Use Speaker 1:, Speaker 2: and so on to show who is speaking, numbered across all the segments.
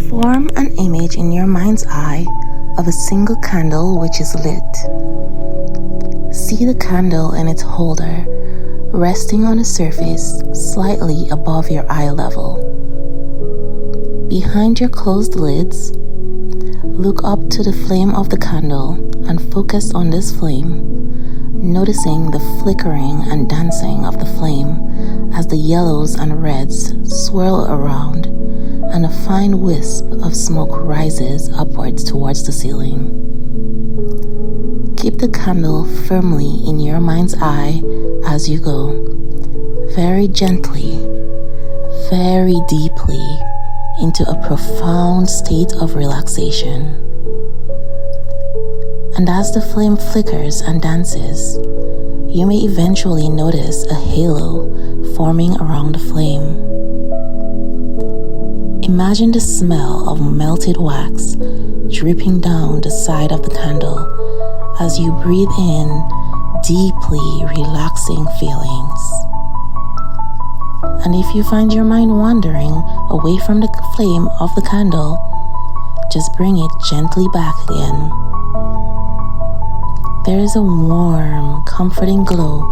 Speaker 1: Form an image in your mind's eye of a single candle which is lit. See the candle and its holder resting on a surface slightly above your eye level. Behind your closed lids, look up to the flame of the candle and focus on this flame, noticing the flickering and dancing of the flame as the yellows and reds swirl around and a fine wisp of smoke rises upwards towards the ceiling. Keep the candle firmly in your mind's eye as you go, very gently, very deeply into a profound state of relaxation. And as the flame flickers and dances, you may eventually notice a halo forming around the flame. Imagine the smell of melted wax dripping down the side of the candle as you breathe in deeply relaxing feelings. And if you find your mind wandering away from the flame of the candle, just bring it gently back again. There is a warm, comforting glow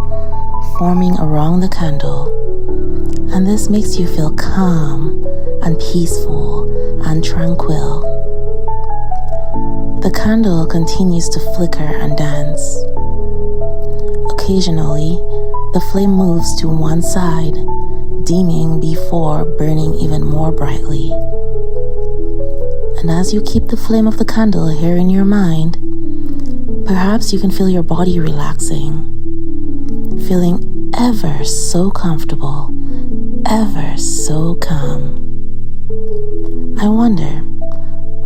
Speaker 1: forming around the candle, and this makes you feel calm and peaceful and tranquil. The candle continues to flicker and dance. Occasionally, the flame moves to one side, dimming before burning even more brightly. And as you keep the flame of the candle here in your mind, perhaps you can feel your body relaxing, feeling ever so comfortable, ever so calm. I wonder,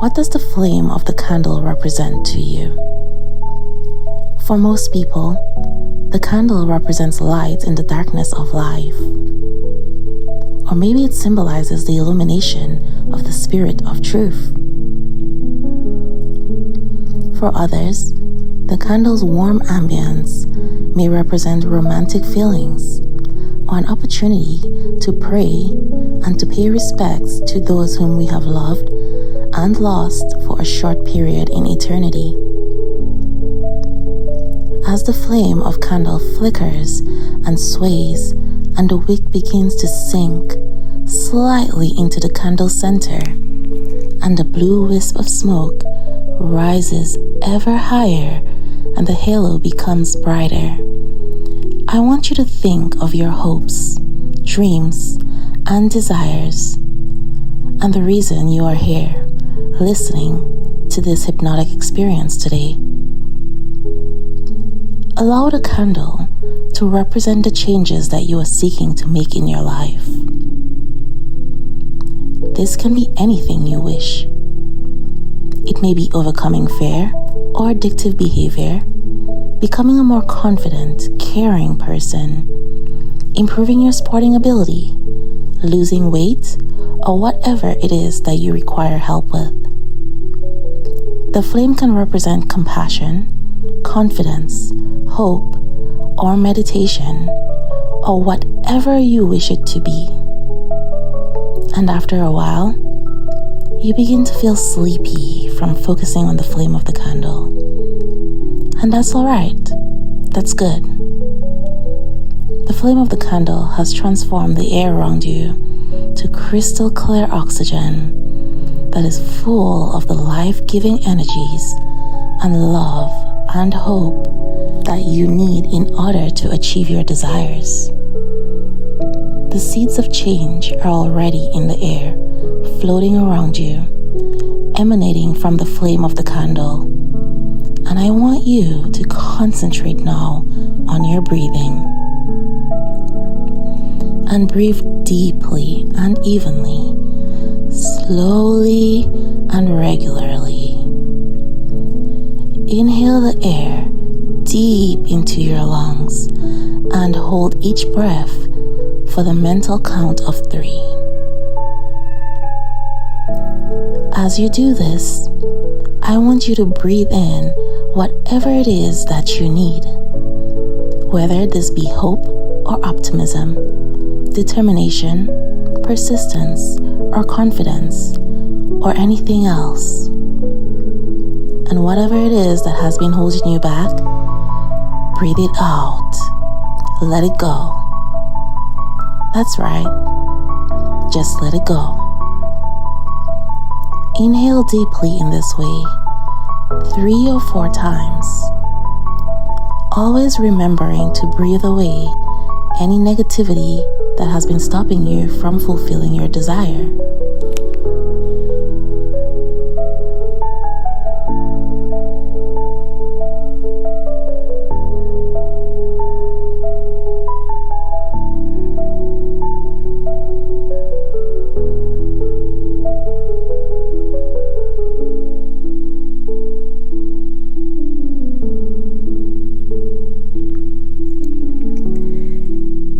Speaker 1: what does the flame of the candle represent to you? For most people, the candle represents light in the darkness of life. Or maybe it symbolizes the illumination of the spirit of truth. For others, the candle's warm ambience may represent romantic feelings or an opportunity to pray and to pay respects to those whom we have loved and lost for a short period in eternity. As the flame of candle flickers and sways and the wick begins to sink slightly into the candle center and the blue wisp of smoke rises ever higher and the halo becomes brighter, I want you to think of your hopes, dreams, and desires, and the reason you are here, listening to this hypnotic experience today. Allow the candle to represent the changes that you are seeking to make in your life. This can be anything you wish. It may be overcoming fear or addictive behavior, becoming a more confident, caring person, improving your sporting ability, losing weight, or whatever it is that you require help with. The flame can represent compassion, confidence, hope, or meditation, or whatever you wish it to be. And after a while, you begin to feel sleepy from focusing on the flame of the candle. And that's alright. That's good. The flame of the candle has transformed the air around you to crystal clear oxygen that is full of the life-giving energies and love and hope that you need in order to achieve your desires. The seeds of change are already in the air, floating around you, emanating from the flame of the candle. And I want you to concentrate now on your breathing. And breathe deeply and evenly, slowly and regularly. Inhale the air deep into your lungs and hold each breath for the mental count of 3. As you do this, I want you to breathe in whatever it is that you need, whether this be hope or optimism, determination, persistence, or confidence, or anything else. And whatever it is that has been holding you back, breathe it out. Let it go. That's right. Just let it go. Inhale deeply in this way, 3 or 4 times. Always remembering to breathe away any negativity that has been stopping you from fulfilling your desire.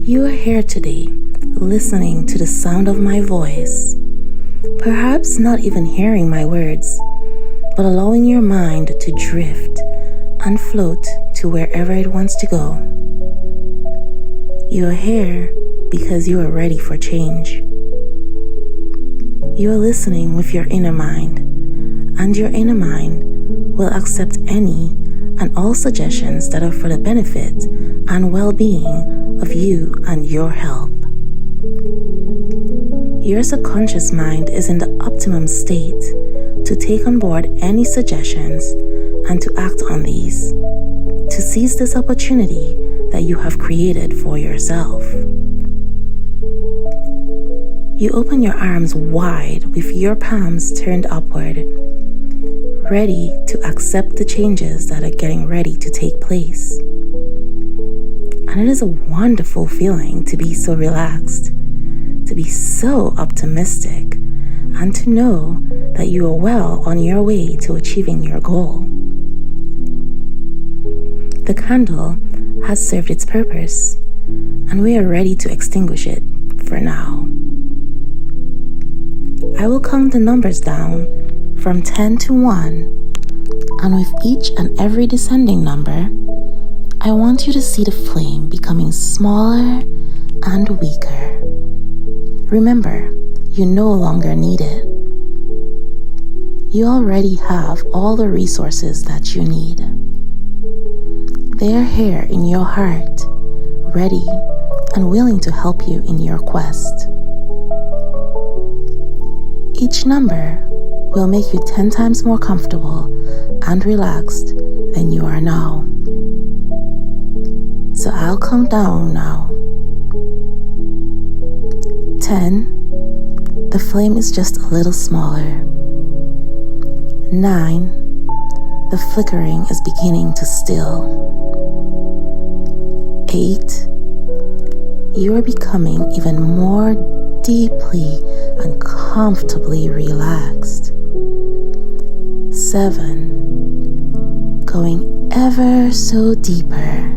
Speaker 1: You are here today, listening to the sound of my voice, perhaps not even hearing my words, but allowing your mind to drift and float to wherever it wants to go. You are here because you are ready for change. You are listening with your inner mind, and your inner mind will accept any and all suggestions that are for the benefit and well-being of you and your health. Your subconscious mind is in the optimum state to take on board any suggestions and to act on these, to seize this opportunity that you have created for yourself. You open your arms wide with your palms turned upward, ready to accept the changes that are getting ready to take place. And it is a wonderful feeling to be so relaxed, to be so optimistic, and to know that you are well on your way to achieving your goal. The candle has served its purpose, and we are ready to extinguish it for now. I will count the numbers down from 10 to 1, and with each and every descending number, I want you to see the flame becoming smaller and weaker. Remember, you no longer need it. You already have all the resources that you need. They are here in your heart, ready and willing to help you in your quest. Each number will make you 10 times more comfortable and relaxed than you are now. So I'll count down now. 10, the flame is just a little smaller. 9, the flickering is beginning to still. 8, you are becoming even more deeply and comfortably relaxed. 7, going ever so deeper.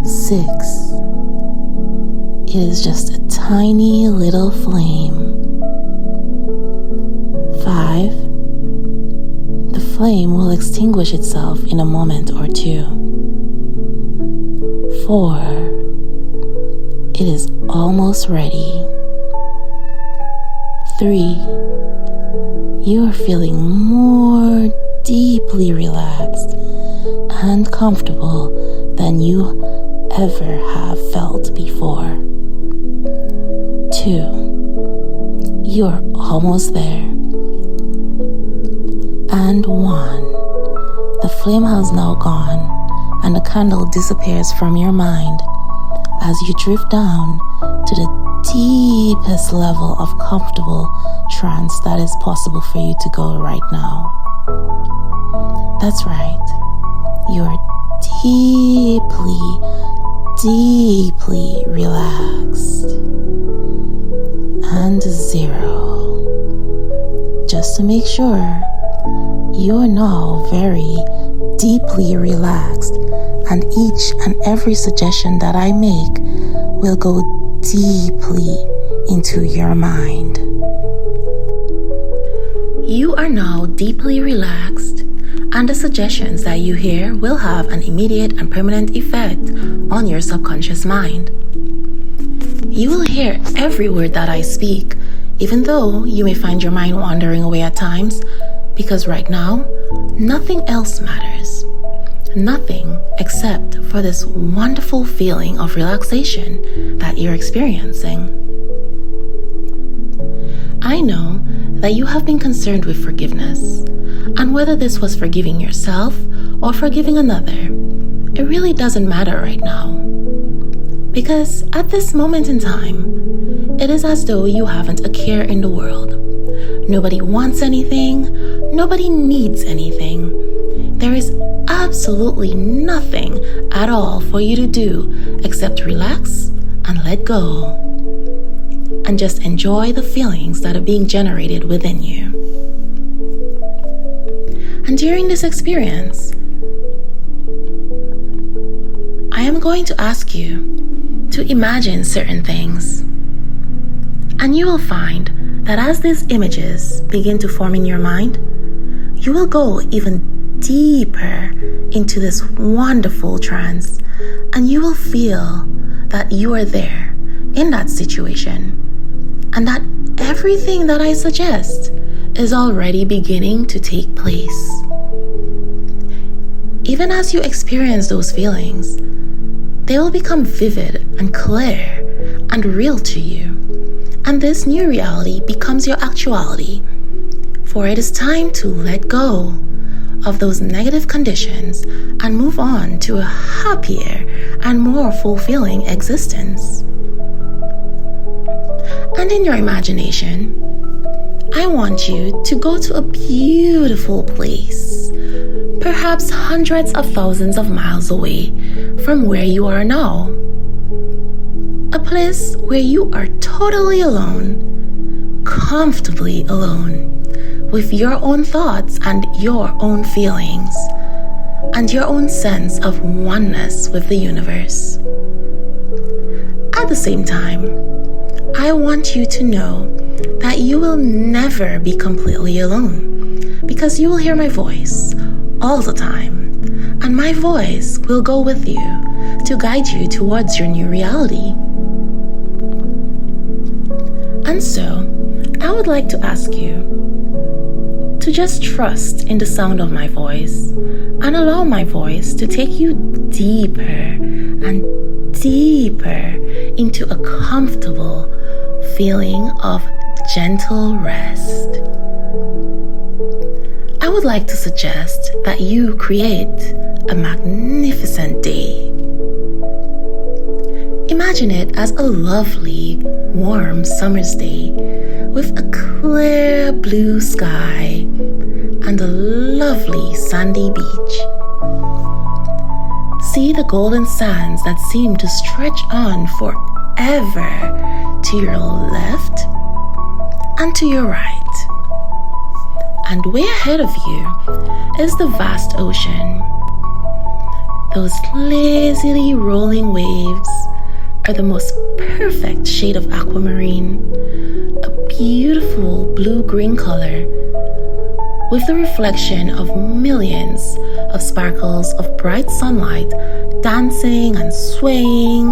Speaker 1: 6, it is just a tiny little flame. 5, the flame will extinguish itself in a moment or two. 4, it is almost ready. 3, you are feeling more deeply relaxed and comfortable than you ever have felt before. 2, you're almost there. And 1, the flame has now gone and the candle disappears from your mind as you drift down to the deepest level of comfortable trance that is possible for you to go right now. That's right. You're deeply relaxed. And 0. Just to make sure, you are now very deeply relaxed, and each and every suggestion that I make will go deeply into your mind. You are now deeply relaxed, and the suggestions that you hear will have an immediate and permanent effect on your subconscious mind. You will hear every word that I speak even though you may find your mind wandering away at times, because right now, nothing else matters. Nothing except for this wonderful feeling of relaxation that you're experiencing. I know that you have been concerned with forgiveness, and whether this was forgiving yourself or forgiving another, it really doesn't matter right now. Because at this moment in time, it is as though you haven't a care in the world. Nobody wants anything, nobody needs anything. There is absolutely nothing at all for you to do except relax and let go. And just enjoy the feelings that are being generated within you. And during this experience, I am going to ask you to imagine certain things. And you will find that as these images begin to form in your mind, you will go even deeper into this wonderful trance, and you will feel that you are there in that situation, and that everything that I suggest is already beginning to take place. Even as you experience those feelings, they will become vivid and clear and real to you. And this new reality becomes your actuality. For it is time to let go of those negative conditions and move on to a happier and more fulfilling existence. And in your imagination, I want you to go to a beautiful place, perhaps hundreds of thousands of miles away from where you are now. A place where you are totally alone, comfortably alone, with your own thoughts and your own feelings, and your own sense of oneness with the universe. At the same time, I want you to know that you will never be completely alone, because you will hear my voice all the time, and my voice will go with you to guide you towards your new reality. And so, I would like to ask you to just trust in the sound of my voice and allow my voice to take you deeper and deeper into a comfortable feeling of gentle rest. I would like to suggest that you create a magnificent day. Imagine it as a lovely, warm summer's day with a clear blue sky and a lovely sandy beach. See the golden sands that seem to stretch on forever to your left and to your right. And way ahead of you is the vast ocean. Those lazily rolling waves are the most perfect shade of aquamarine, a beautiful blue-green color with the reflection of millions of sparkles of bright sunlight dancing and swaying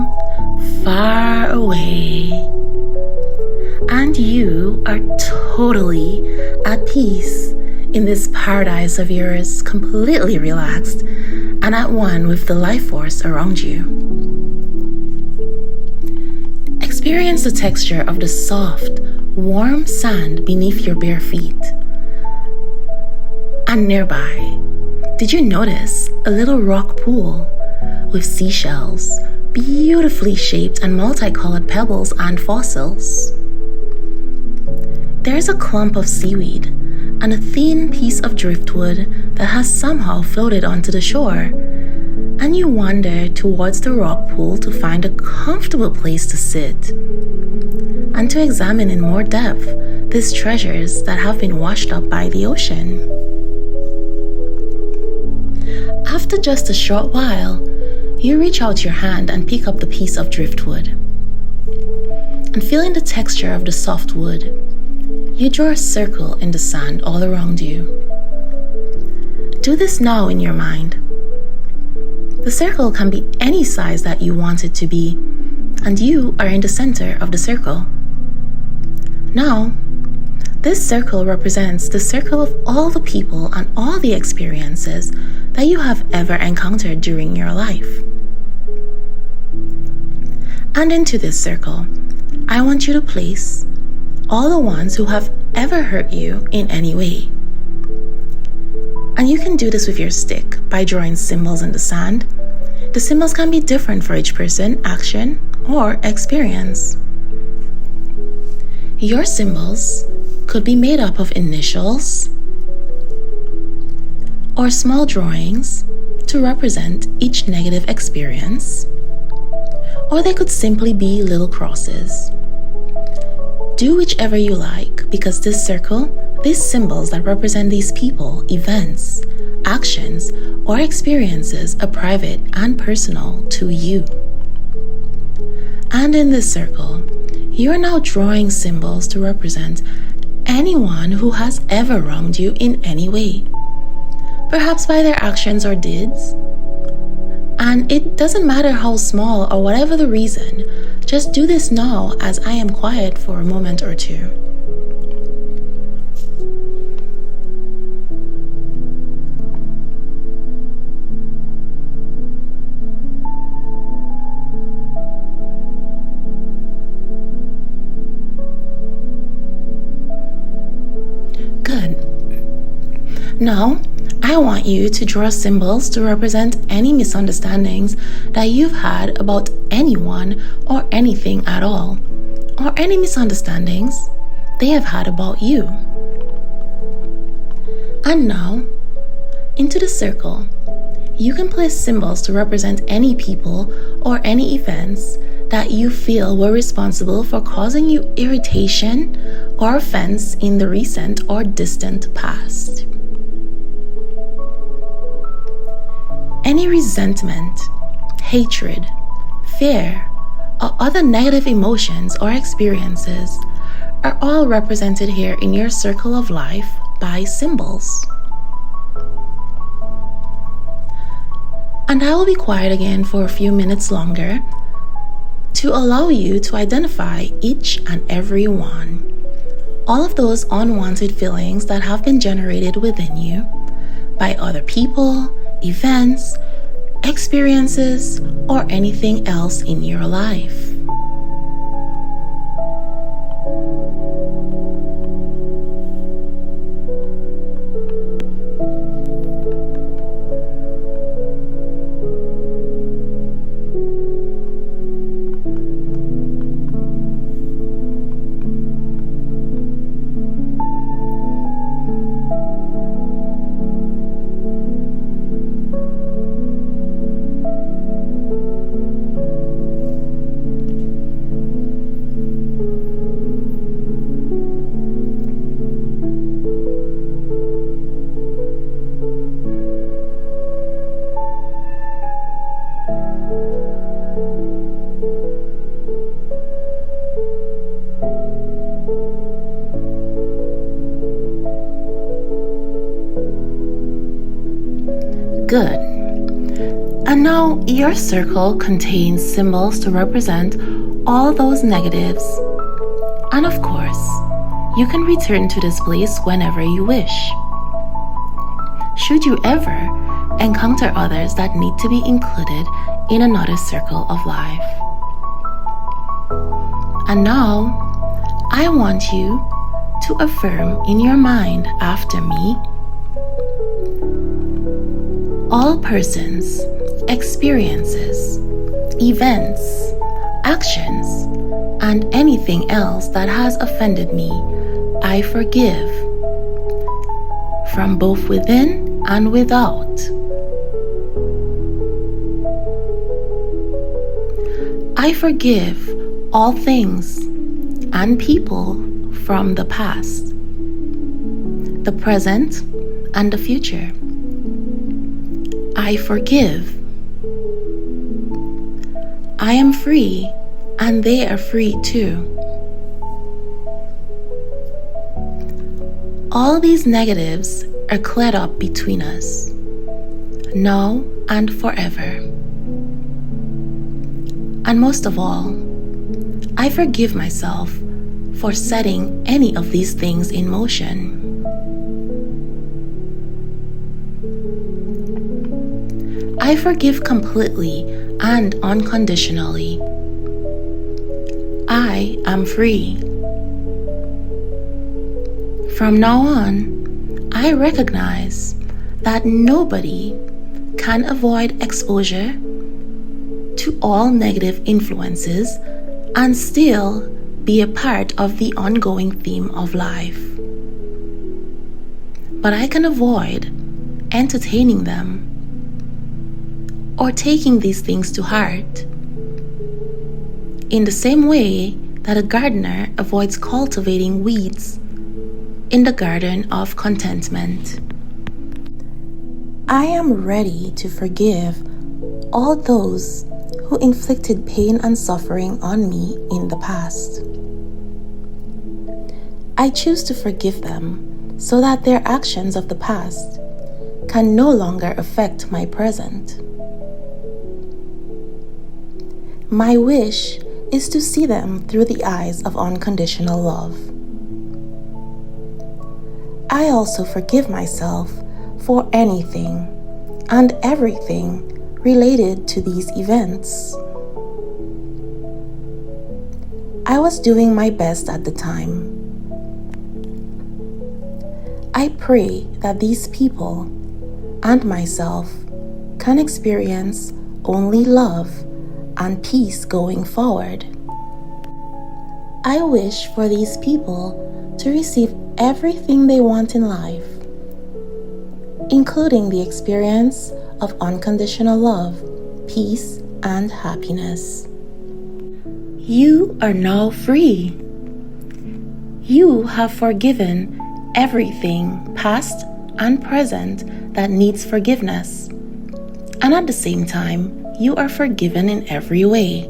Speaker 1: far away. And you are totally at peace in this paradise of yours, completely relaxed and at one with the life force around you. Experience the texture of the soft, warm sand beneath your bare feet. And nearby, did you notice a little rock pool with seashells, beautifully shaped and multicolored pebbles and fossils? There's a clump of seaweed and a thin piece of driftwood that has somehow floated onto the shore, and you wander towards the rock pool to find a comfortable place to sit and to examine in more depth these treasures that have been washed up by the ocean. After just a short while, you reach out your hand and pick up the piece of driftwood. And feeling the texture of the soft wood, you draw a circle in the sand all around you. Do this now in your mind. The circle can be any size that you want it to be, and you are in the center of the circle. Now, this circle represents the circle of all the people and all the experiences that you have ever encountered during your life. And into this circle, I want you to place all the ones who have ever hurt you in any way. And you can do this with your stick by drawing symbols in the sand. The symbols can be different for each person, action, or experience. Your symbols could be made up of initials or small drawings to represent each negative experience, or they could simply be little crosses. Do whichever you like, because this circle, these symbols that represent these people, events, actions, or experiences are private and personal to you. And in this circle, you are now drawing symbols to represent anyone who has ever wronged you in any way, perhaps by their actions or deeds. And it doesn't matter how small or whatever the reason, just do this now as I am quiet for a moment or two. Good. Now, I want you to draw symbols to represent any misunderstandings that you've had about anyone or anything at all, or any misunderstandings they have had about you. And now, into the circle, you can place symbols to represent any people or any events that you feel were responsible for causing you irritation or offense in the recent or distant past. Any resentment, hatred, fear, or other negative emotions or experiences are all represented here in your circle of life by symbols. And I will be quiet again for a few minutes longer to allow you to identify each and every one. All of those unwanted feelings that have been generated within you by other people, events, experiences, or anything else in your life. Good. And now your circle contains symbols to represent all those negatives. And of course, you can return to this place whenever you wish. Should you ever encounter others that need to be included in another circle of life. And now, I want you to affirm in your mind after me: all persons, experiences, events, actions, and anything else that has offended me, I forgive, from both within and without. I forgive all things and people from the past, the present, and the future. I forgive. I am free, and they are free too. All these negatives are cleared up between us, now and forever. And most of all, I forgive myself for setting any of these things in motion. I forgive completely and unconditionally. I am free. From now on, I recognize that nobody can avoid exposure to all negative influences and still be a part of the ongoing theme of life. But I can avoid entertaining them or taking these things to heart in the same way that a gardener avoids cultivating weeds in the garden of contentment. I am ready to forgive all those who inflicted pain and suffering on me in the past. I choose to forgive them so that their actions of the past can no longer affect my present. My wish is to see them through the eyes of unconditional love. I also forgive myself for anything and everything related to these events. I was doing my best at the time. I pray that these people and myself can experience only love and peace going forward. I wish for these people to receive everything they want in life, including the experience of unconditional love, peace, and happiness. You are now free. You have forgiven everything, past and present, that needs forgiveness. And at the same time, you are forgiven in every way.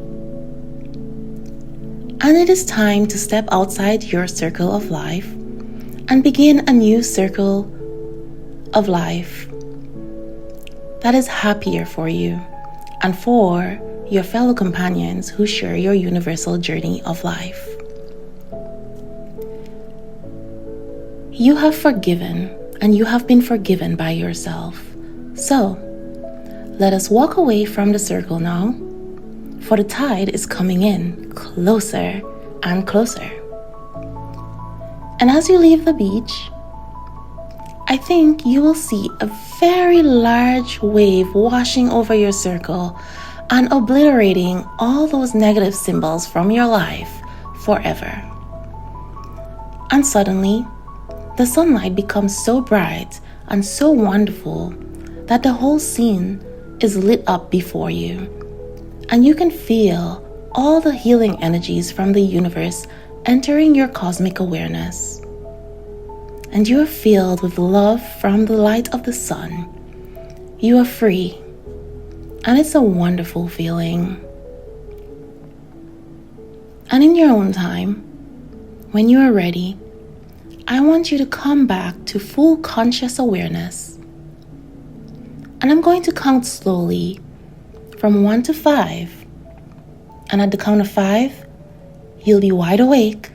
Speaker 1: And it is time to step outside your circle of life and begin a new circle of life that is happier for you and for your fellow companions who share your universal journey of life. You have forgiven and you have been forgiven by yourself. So, let us walk away from the circle now, for the tide is coming in closer and closer. And as you leave the beach, I think you will see a very large wave washing over your circle and obliterating all those negative symbols from your life forever. And suddenly, the sunlight becomes so bright and so wonderful that the whole scene is lit up before you, and you can feel all the healing energies from the universe entering your cosmic awareness. And you are filled with love from the light of the sun. You are free, and it's a wonderful feeling. And in your own time, when you are ready, I want you to come back to full conscious awareness. And I'm going to count slowly from 1 to 5. And at the count of 5, you'll be wide awake,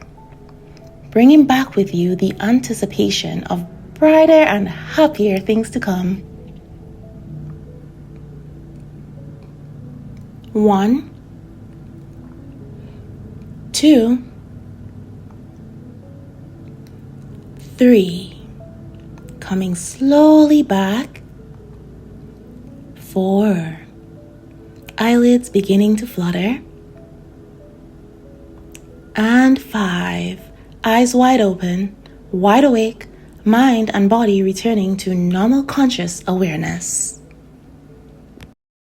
Speaker 1: bringing back with you the anticipation of brighter and happier things to come. 1, 2, 3, coming slowly back. 4, eyelids beginning to flutter. And 5, eyes wide open, wide awake, mind and body returning to normal conscious awareness.